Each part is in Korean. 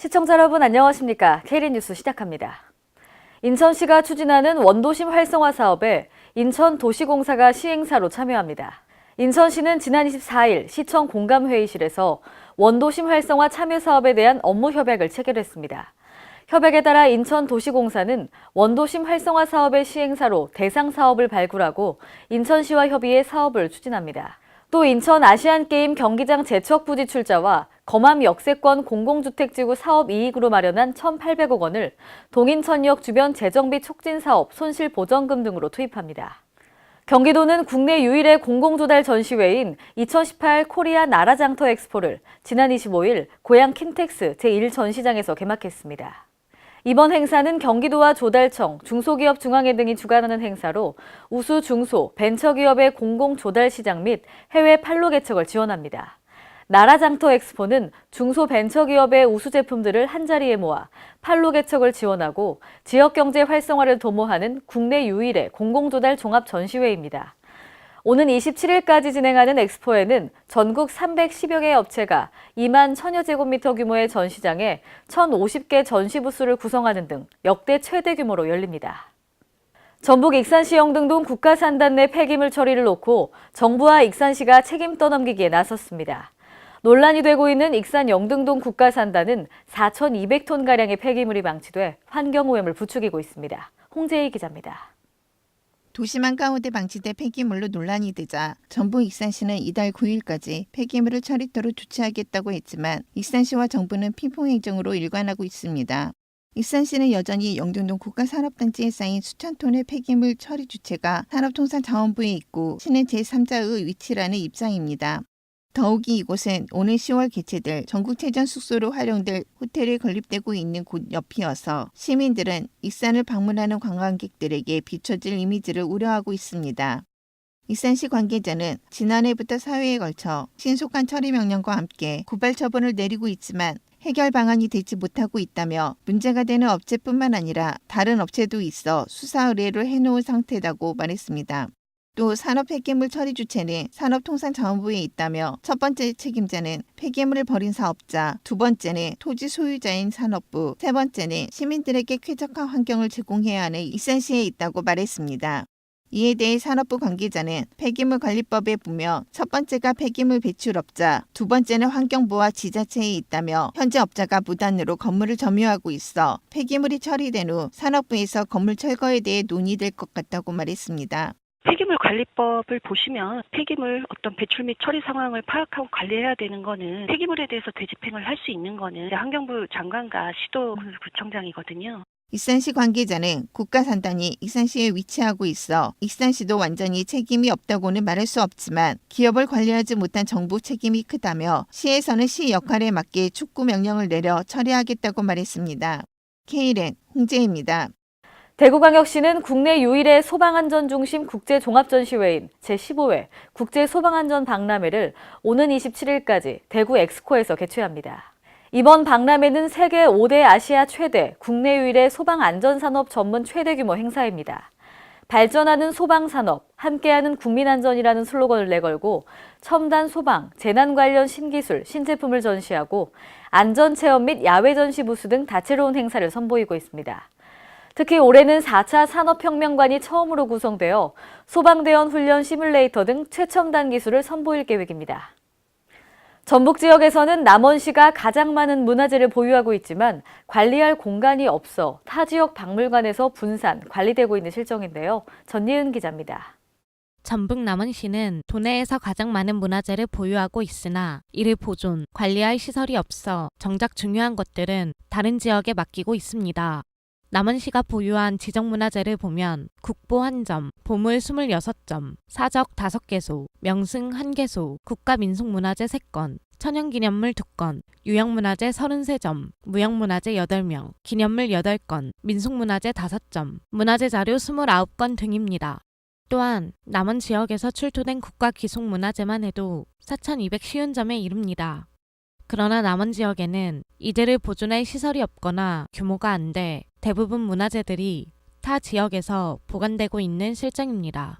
시청자 여러분 안녕하십니까? KBS 뉴스 시작합니다. 인천시가 추진하는 원도심 활성화 사업에 인천도시공사가 시행사로 참여합니다. 인천시는 지난 24일 시청 공감회의실에서 원도심 활성화 참여 사업에 대한 업무 협약을 체결했습니다. 협약에 따라 인천도시공사는 원도심 활성화 사업의 시행사로 대상 사업을 발굴하고 인천시와 협의해 사업을 추진합니다. 또 인천 아시안게임 경기장 재척 부지 출자와 검암 역세권 공공주택지구 사업 이익으로 마련한 1,800억 원을 동인천역 주변 재정비 촉진 사업 손실보전금 등으로 투입합니다. 경기도는 국내 유일의 공공조달 전시회인 2018 코리아 나라장터 엑스포를 지난 25일 고양 킨텍스 제1전시장에서 개막했습니다. 이번 행사는 경기도와 조달청, 중소기업 중앙회 등이 주관하는 행사로 우수 중소, 벤처기업의 공공조달 시장 및 해외 판로 개척을 지원합니다. 나라장터 엑스포는 중소벤처기업의 우수 제품들을 한자리에 모아 판로 개척을 지원하고 지역경제 활성화를 도모하는 국내 유일의 공공조달 종합 전시회입니다. 오는 27일까지 진행하는 엑스포에는 전국 310여 개의 업체가 2만 1,000여 제곱미터 규모의 전시장에 1,050개 전시 부스를 구성하는 등 역대 최대 규모로 열립니다. 전북 익산시 영등동 국가산단 내 폐기물 처리를 놓고 정부와 익산시가 책임 떠넘기기에 나섰습니다. 논란이 되고 있는 익산 영등동 국가산단은 4,200톤가량의 폐기물이 방치돼 환경오염을 부추기고 있습니다. 홍재희 기자입니다. 도심 한가운데 방치돼 폐기물로 논란이 되자 전북 익산시는 이달 9일까지 폐기물을 처리토록 조치하겠다고 했지만 익산시와 정부는 피풍행정으로 일관하고 있습니다. 익산시는 여전히 영등동 국가산업단지에 쌓인 수천 톤의 폐기물 처리 주체가 산업통상자원부에 있고 시는 제3자의 위치라는 입장입니다. 더욱이 이곳은 오는 10월 개최될 전국체전 숙소로 활용될 호텔이 건립되고 있는 곳 옆이어서 시민들은 익산을 방문하는 관광객들에게 비춰질 이미지를 우려하고 있습니다. 익산시 관계자는 지난해부터 사회에 걸쳐 신속한 처리 명령과 함께 고발 처분을 내리고 있지만 해결 방안이 되지 못하고 있다며 문제가 되는 업체뿐만 아니라 다른 업체도 있어 수사 의뢰를 해놓은 상태라고 말했습니다. 또 산업 폐기물 처리 주체는 산업통상자원부에 있다며 첫 번째 책임자는 폐기물을 버린 사업자, 두 번째는 토지 소유자인 산업부, 세 번째는 시민들에게 쾌적한 환경을 제공해야 하는 익산시에 있다고 말했습니다. 이에 대해 산업부 관계자는 폐기물관리법에 보면 첫 번째가 폐기물 배출업자, 두 번째는 환경부와 지자체에 있다며 현재 업자가 무단으로 건물을 점유하고 있어 폐기물이 처리된 후 산업부에서 건물 철거에 대해 논의될 것 같다고 말했습니다. 폐기물 관리법을 보시면 폐기물 어떤 배출 및 처리 상황을 파악하고 관리해야 되는 거는 폐기물에 대해서 되집행을 할 수 있는 거는 환경부 장관과 시도구청장이거든요. 익산시 관계자는 국가산단이 익산시에 위치하고 있어 익산시도 완전히 책임이 없다고는 말할 수 없지만 기업을 관리하지 못한 정부 책임이 크다며 시에서는 시 역할에 맞게 축구 명령을 내려 처리하겠다고 말했습니다. KLN 홍재입니다. 대구광역시는 국내 유일의 소방안전 중심 국제종합전시회인 제15회 국제소방안전박람회를 오는 27일까지 대구 엑스코에서 개최합니다. 이번 박람회는 세계 5대 아시아 최대, 국내 유일의 소방안전산업 전문 최대 규모 행사입니다. 발전하는 소방산업, 함께하는 국민안전이라는 슬로건을 내걸고 첨단 소방, 재난 관련 신기술, 신제품을 전시하고 안전체험 및 야외 전시 부스 등 다채로운 행사를 선보이고 있습니다. 특히 올해는 4차 산업혁명관이 처음으로 구성되어 소방대원 훈련 시뮬레이터 등 최첨단 기술을 선보일 계획입니다. 전북 지역에서는 남원시가 가장 많은 문화재를 보유하고 있지만 관리할 공간이 없어 타 지역 박물관에서 분산, 관리되고 있는 실정인데요. 전예은 기자입니다. 전북 남원시는 도내에서 가장 많은 문화재를 보유하고 있으나 이를 보존, 관리할 시설이 없어 정작 중요한 것들은 다른 지역에 맡기고 있습니다. 남원시가 보유한 지정문화재를 보면 국보 1점, 보물 26점, 사적 5개소, 명승 1개소, 국가민속문화재 3건, 천연기념물 2건, 유형문화재 33점, 무형문화재 8명, 기념물 8건, 민속문화재 5점, 문화재 자료 29건 등입니다. 또한 남원 지역에서 출토된 국가기속문화재만 해도 4,250점에 이릅니다. 그러나 남원 지역에는 이들을 보존할 시설이 없거나 규모가 안 돼 대부분 문화재들이 타 지역에서 보관되고 있는 실정입니다.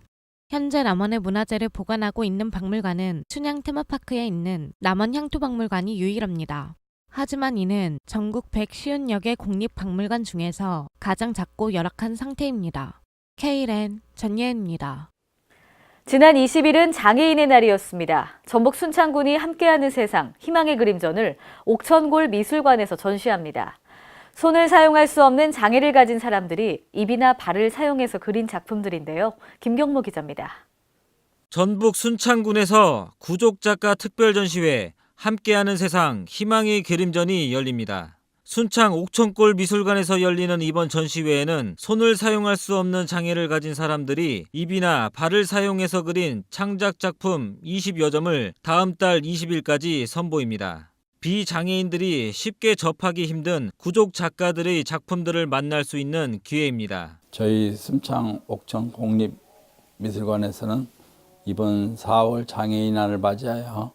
현재 남원의 문화재를 보관하고 있는 박물관은 춘향 테마파크에 있는 남원 향토박물관이 유일합니다. 하지만 이는 전국 150여 국립박물관 중에서 가장 작고 열악한 상태입니다. K랜 전예은입니다. 지난 20일은 장애인의 날이었습니다. 전북 순창군이 함께하는 세상, 희망의 그림전을 옥천골 미술관에서 전시합니다. 손을 사용할 수 없는 장애를 가진 사람들이 입이나 발을 사용해서 그린 작품들인데요. 김경모 기자입니다. 전북 순창군에서 구족작가 특별전시회 함께하는 세상 희망의 그림전이 열립니다. 순창 옥천골 미술관에서 열리는 이번 전시회에는 손을 사용할 수 없는 장애를 가진 사람들이 입이나 발을 사용해서 그린 창작 작품 20여 점을 다음 달 20일까지 선보입니다. 비장애인들이 쉽게 접하기 힘든 구족 작가들의 작품들을 만날 수 있는 기회입니다. 저희 순창 옥천 공립미술관에서는 이번 4월 장애인날을 맞이하여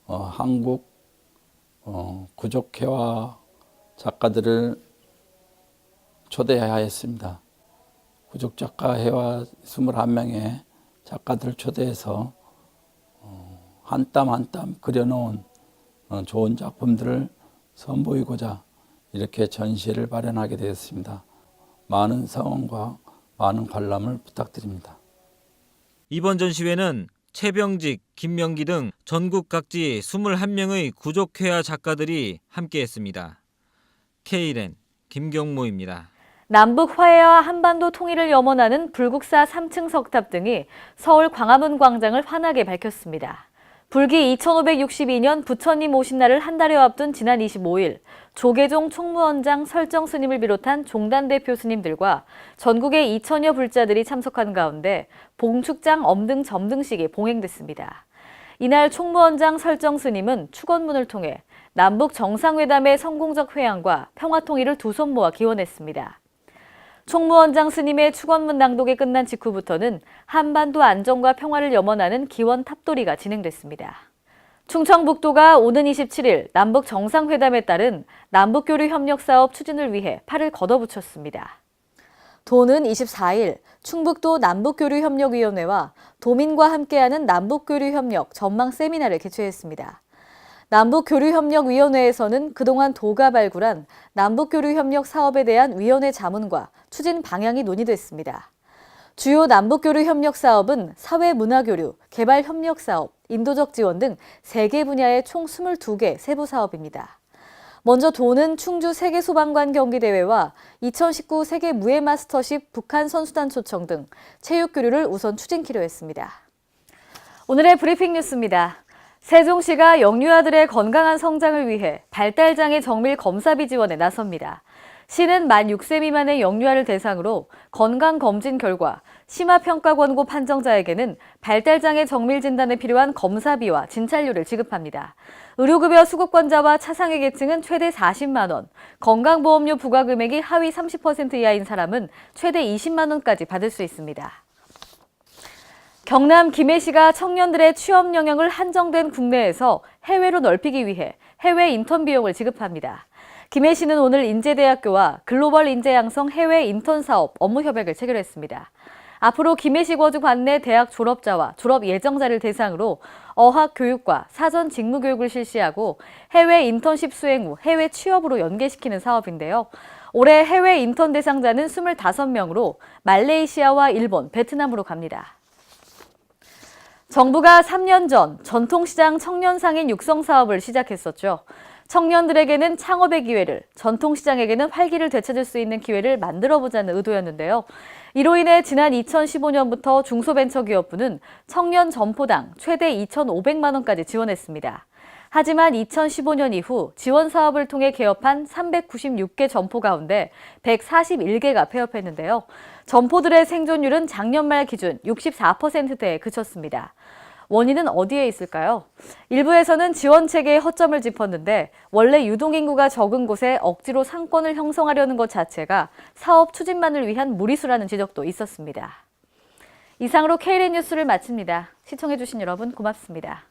한국 구족회화 작가들을 초대하였습니다. 구족작가회화 21명의 작가들을 초대해서 한 땀 한 땀 그려놓은 좋은 작품들을 선보이고자 이렇게 전시회를 마련하게 되었습니다. 많은 성원과 많은 관람을 부탁드립니다. 이번 전시회는 최병직, 김명기 등 전국 각지 21명의 구족회화 작가들이 함께했습니다. K랜 김경모입니다. 남북 화해와 한반도 통일을 염원하는 불국사 3층 석탑 등이 서울 광화문 광장을 환하게 밝혔습니다. 불기 2562년 부처님 오신 날을 한 달여 앞둔 지난 25일 조계종 총무원장 설정 스님을 비롯한 종단 대표 스님들과 전국의 2천여 불자들이 참석한 가운데 봉축장 엄등 점등식이 봉행됐습니다. 이날 총무원장 설정 스님은 축원문을 통해 남북 정상회담의 성공적 회항과 평화 통일을 두 손 모아 기원했습니다. 총무원장 스님의 축원문 낭독이 끝난 직후부터는 한반도 안정과 평화를 염원하는 기원 탑도리가 진행됐습니다. 충청북도가 오는 27일 남북 정상회담에 따른 남북교류 협력 사업 추진을 위해 팔을 걷어붙였습니다. 도는 24일 충북도 남북교류협력위원회와 도민과 함께하는 남북교류협력 전망 세미나를 개최했습니다. 남북교류협력위원회에서는 그동안 도가 발굴한 남북교류협력 사업에 대한 위원회 자문과 추진 방향이 논의됐습니다. 주요 남북교류협력 사업은 사회문화교류, 개발협력사업, 인도적 지원 등 3개 분야의 총 22개 세부 사업입니다. 먼저 도는 충주 세계소방관 경기대회와 2019 세계 무예마스터십 북한 선수단 초청 등 체육교류를 우선 추진키로 했습니다. 오늘의 브리핑 뉴스입니다. 세종시가 영유아들의 건강한 성장을 위해 발달장애 정밀 검사비 지원에 나섭니다. 시는 만 6세 미만의 영유아를 대상으로 건강검진 결과 심화평가 권고 판정자에게는 발달장애 정밀 진단에 필요한 검사비와 진찰료를 지급합니다. 의료급여 수급권자와 차상위 계층은 최대 40만 원, 건강보험료 부과 금액이 하위 30% 이하인 사람은 최대 20만 원까지 받을 수 있습니다. 경남 김해시가 청년들의 취업 영역을 한정된 국내에서 해외로 넓히기 위해 해외 인턴 비용을 지급합니다. 김해시는 오늘 인제대학교와 글로벌 인재양성 해외 인턴 사업 업무 협약을 체결했습니다. 앞으로 김해시 거주 관내 대학 졸업자와 졸업 예정자를 대상으로 어학 교육과 사전 직무 교육을 실시하고 해외 인턴십 수행 후 해외 취업으로 연계시키는 사업인데요. 올해 해외 인턴 대상자는 25명으로 말레이시아와 일본, 베트남으로 갑니다. 정부가 3년 전 전통시장 청년상인 육성 사업을 시작했었죠. 청년들에게는 창업의 기회를, 전통시장에게는 활기를 되찾을 수 있는 기회를 만들어보자는 의도였는데요. 이로 인해 지난 2015년부터 중소벤처기업부는 청년 점포당 최대 2,500만 원까지 지원했습니다. 하지만 2015년 이후 지원 사업을 통해 개업한 396개 점포 가운데 141개가 폐업했는데요. 점포들의 생존율은 작년 말 기준 64%대에 그쳤습니다. 원인은 어디에 있을까요? 일부에서는 지원 체계의 허점을 짚었는데 원래 유동인구가 적은 곳에 억지로 상권을 형성하려는 것 자체가 사업 추진만을 위한 무리수라는 지적도 있었습니다. 이상으로 K랜 뉴스를 마칩니다. 시청해주신 여러분 고맙습니다.